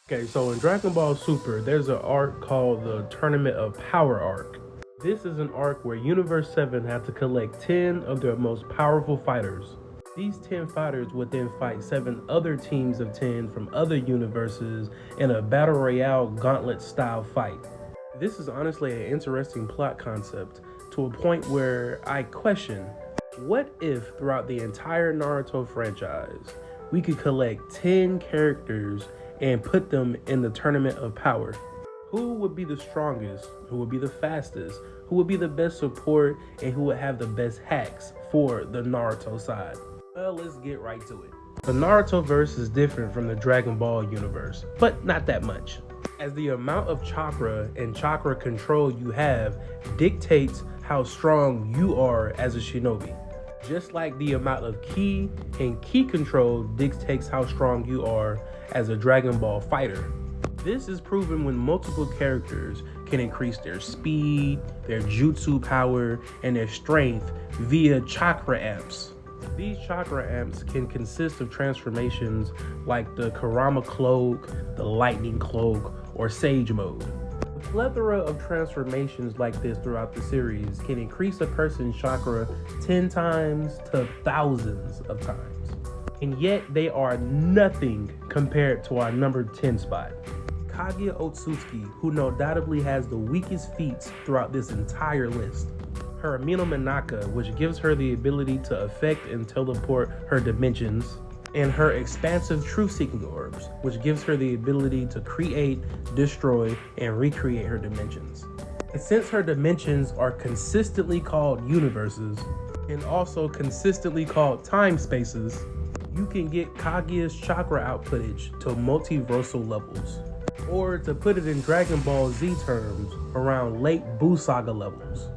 Okay, so in Dragon Ball Super, there's an arc called the Tournament of Power arc. This is an arc where Universe 7 had to collect 10 of their most powerful fighters. These 10 fighters would then fight 7 other teams of 10 from other universes in a battle royale gauntlet style fight. This is honestly an interesting plot concept to a point where I question, what if throughout the entire Naruto franchise, we could collect 10 characters and put them in the Tournament of Power? Who would be the strongest? Who would be the fastest? Who would be the best support? And who would have the best hacks for the Naruto side? Well, let's get right to it. The NarutoVerse is different from the Dragon Ball universe, but not that much, as the amount of chakra and chakra control you have dictates how strong you are as a shinobi. Just like the amount of ki and ki control dictates how strong you are as a Dragon Ball fighter. This is proven when multiple characters can increase their speed, their jutsu power, and their strength via chakra amps. These chakra amps can consist of transformations like the Kurama Cloak, the Lightning Cloak, or Sage Mode. A plethora of transformations like this throughout the series can increase a person's chakra 10 times to thousands of times. And yet they are nothing compared to our number 10 spot. Kaguya Otsutsuki, who no doubtably has the weakest feats throughout this entire list. Her Amino Manaka, which gives her the ability to affect and teleport her dimensions, and her expansive truth-seeking orbs, which gives her the ability to create, destroy, and recreate her dimensions. And since her dimensions are consistently called universes, and also consistently called time spaces, you can get Kaguya's chakra outputage to multiversal levels. Or to put it in Dragon Ball Z terms, around late Buu Saga levels.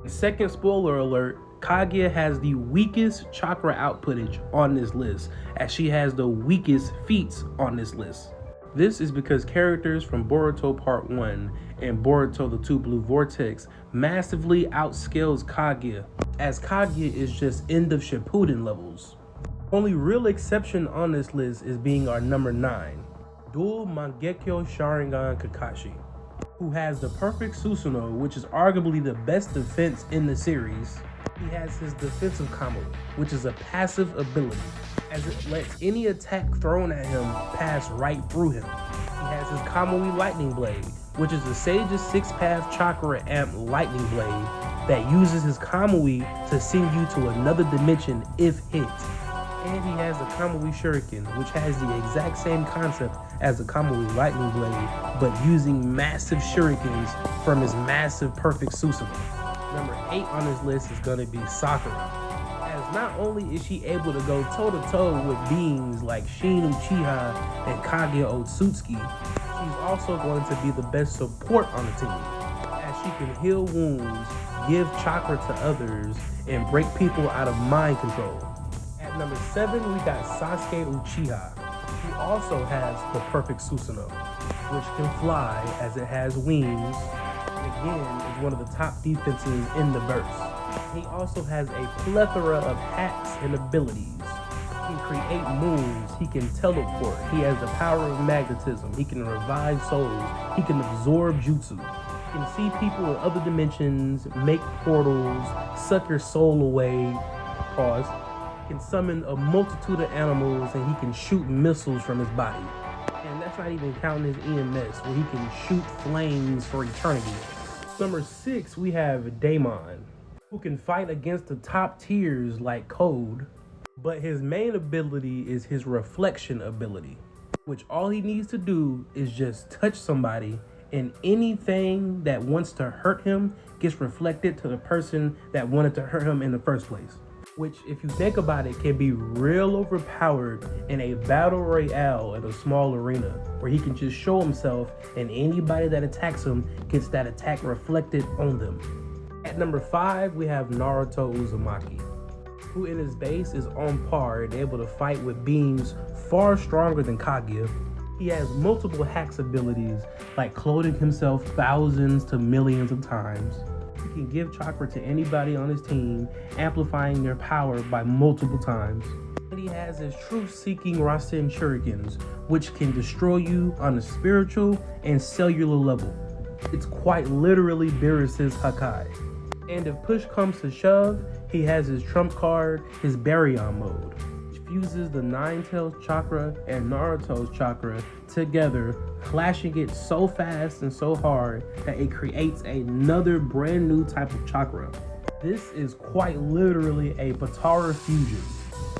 Second spoiler alert, Kaguya has the weakest chakra outputage on this list, as she has the weakest feats on this list. This is because characters from Boruto Part 1 and Boruto the Two Blue Vortex massively outscales Kaguya, as Kaguya is just end of Shippuden levels. Only real exception on this list is being our number 9, Dual Mangekyo Sharingan Kakashi, who has the perfect Susanoo, which is arguably the best defense in the series. He has his defensive Kamui, which is a passive ability, as it lets any attack thrown at him pass right through him. He has his Kamui Lightning Blade, which is the Sage's 6-path chakra amp lightning blade that uses his Kamui to send you to another dimension if hit. And he has the Kamui Shuriken, which has the exact same concept as the Kamui Lightning Blade, but using massive shurikens from his massive perfect Susanoo. Number 8 on this list is going to be Sakura, as not only is she able to go toe-to-toe with beings like Shin Uchiha and Kaguya Otsutsuki, she's also going to be the best support on the team, as she can heal wounds, give chakra to others, and break people out of mind control. At number 7, we got Sasuke Uchiha, who also has the perfect Susanoo, which can fly as it has wings, and again is one of the top defenses in the verse. He also has a plethora of hacks and abilities. He can create moons, he can teleport, he has the power of magnetism, he can revive souls, he can absorb jutsu. He can see people in other dimensions, make portals, suck your soul away, pause. He can summon a multitude of animals, and he can shoot missiles from his body. And that's not even counting his EMS, where he can shoot flames for eternity. Number 6, we have Daemon, who can fight against the top tiers like Code, but his main ability is his reflection ability, which all he needs to do is just touch somebody, and anything that wants to hurt him gets reflected to the person that wanted to hurt him in the first place. Which, if you think about it, can be real overpowered in a battle royale in a small arena, where he can just show himself and anybody that attacks him gets that attack reflected on them. At number 5, we have Naruto Uzumaki, who in his base is on par and able to fight with beings far stronger than Kaguya. He has multiple hacks abilities, like clothing himself thousands to millions of times. He can give chakra to anybody on his team, amplifying their power by multiple times. And he has his truth-seeking Rasen Shurikens, which can destroy you on a spiritual and cellular level. It's quite literally Beerus's Hakai. And if push comes to shove, he has his trump card, his Baryon mode, which fuses the Nine-Tails chakra and Naruto's chakra together, clashing it so fast and so hard that it creates another brand new type of chakra. This is quite literally a Patara fusion.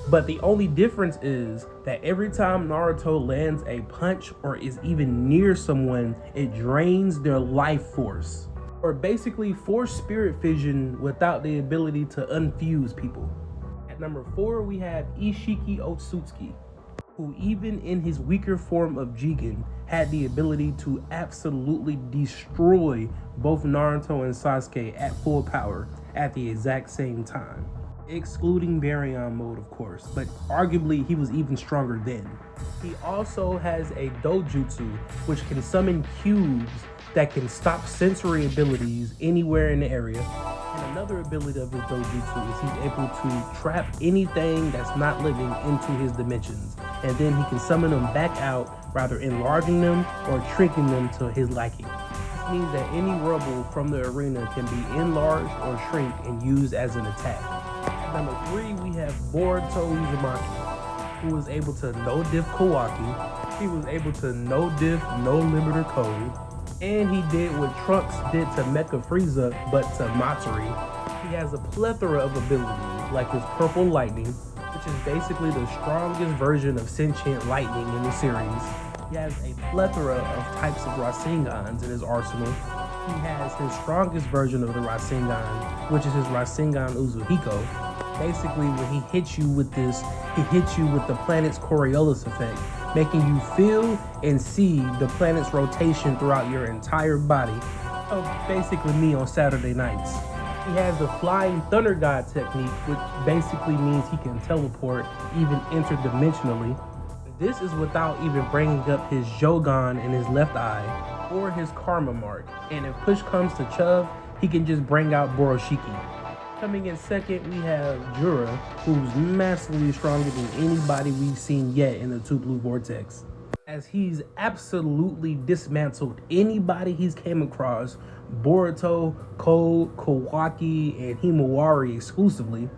But the only difference is that every time Naruto lands a punch or is even near someone, it drains their life force. Or basically force spirit fission without the ability to unfuse people. At number 4, we have Isshiki Otsutsuki, who even in his weaker form of Jigen, had the ability to absolutely destroy both Naruto and Sasuke at full power at the exact same time. Excluding Baryon mode, of course, but arguably he was even stronger then. He also has a dojutsu, which can summon cubes that can stop sensory abilities anywhere in the area. And another ability of his dojutsu is he's able to trap anything that's not living into his dimensions, and then he can summon them back out, either enlarging them or shrinking them to his liking. This means that any rubble from the arena can be enlarged or shrink and used as an attack. Number 3, we have Boruto Uzumaki, who was able to no-diff Kawaki, he was able to no-diff no-limiter code, and he did what Trunks did to Mecha Frieza, but to Matsuri. He has a plethora of abilities, like his Purple Lightning, which is basically the strongest version of sentient lightning in the series. He has a plethora of types of Rasengans in his arsenal. He has his strongest version of the Rasengan, which is his Rasengan Uzuhiko. Basically, when he hits you with this, he hits you with the planet's Coriolis effect, making you feel and see the planet's rotation throughout your entire body. So basically me on Saturday nights. He has the Flying Thunder God technique, which basically means he can teleport even interdimensionally. This is without even bringing up his Jogan in his left eye or his Karma mark. And if push comes to shove, he can just bring out Boroshiki. Coming in second, we have Jura, who's massively stronger than anybody we've seen yet in the Two Blue Vortex, as he's absolutely dismantled anybody he's came across, Boruto, Code, Kawaki, and Himawari exclusively.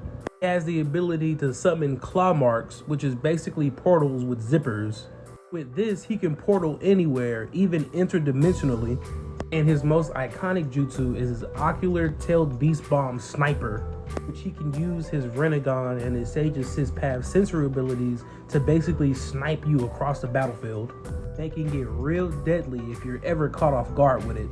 He has the ability to summon claw marks, which is basically portals with zippers. With this, he can portal anywhere, even interdimensionally. And his most iconic jutsu is his ocular-tailed beast bomb sniper, which he can use his Renegon and his Sage Assist Path sensory abilities to basically snipe you across the battlefield, making it real deadly if you're ever caught off guard with it.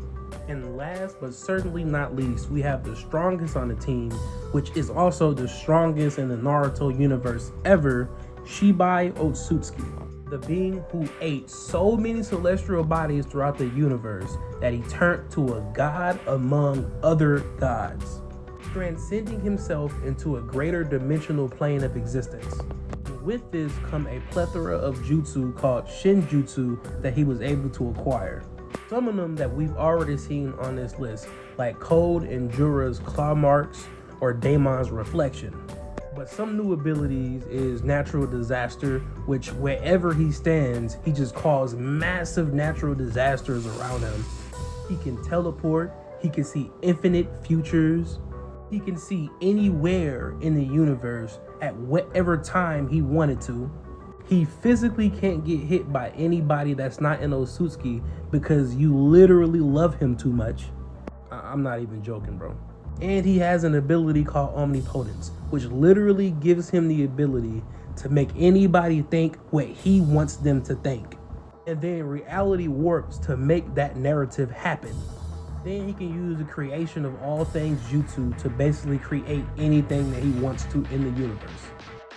And last but certainly not least, we have the strongest on the team, which is also the strongest in the Naruto universe ever, Shibai Otsutsuki. The being who ate so many celestial bodies throughout the universe that he turned to a god among other gods, transcending himself into a greater dimensional plane of existence. With this come a plethora of jutsu called Shinjutsu that he was able to acquire. Some of them that we've already seen on this list, like Code and Jura's Claw Marks or Daemon's Reflection. But some new abilities is Natural Disaster, which wherever he stands, he just calls massive natural disasters around him. He can teleport, he can see infinite futures, he can see anywhere in the universe at whatever time he wanted to. He physically can't get hit by anybody that's not in Otsutsuki because you literally love him too much. I'm not even joking, bro. And he has an ability called Omnipotence, which literally gives him the ability to make anybody think what he wants them to think. And then reality warps to make that narrative happen. Then he can use the creation of all things jutsu to basically create anything that he wants to in the universe.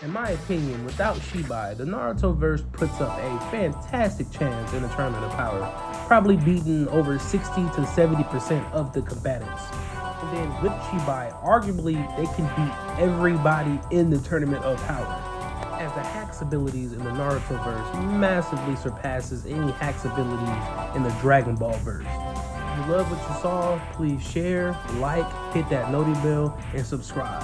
In my opinion, without Shibai, the NarutoVerse puts up a fantastic chance in the Tournament of Power, probably beating over 60 to 70% of the combatants. And then with Shibai, arguably they can beat everybody in the Tournament of Power, as the hacks abilities in the NarutoVerse massively surpasses any hacks abilities in the Dragon Ball verse. If you love what you saw, please share, like, hit that noti bell, and subscribe.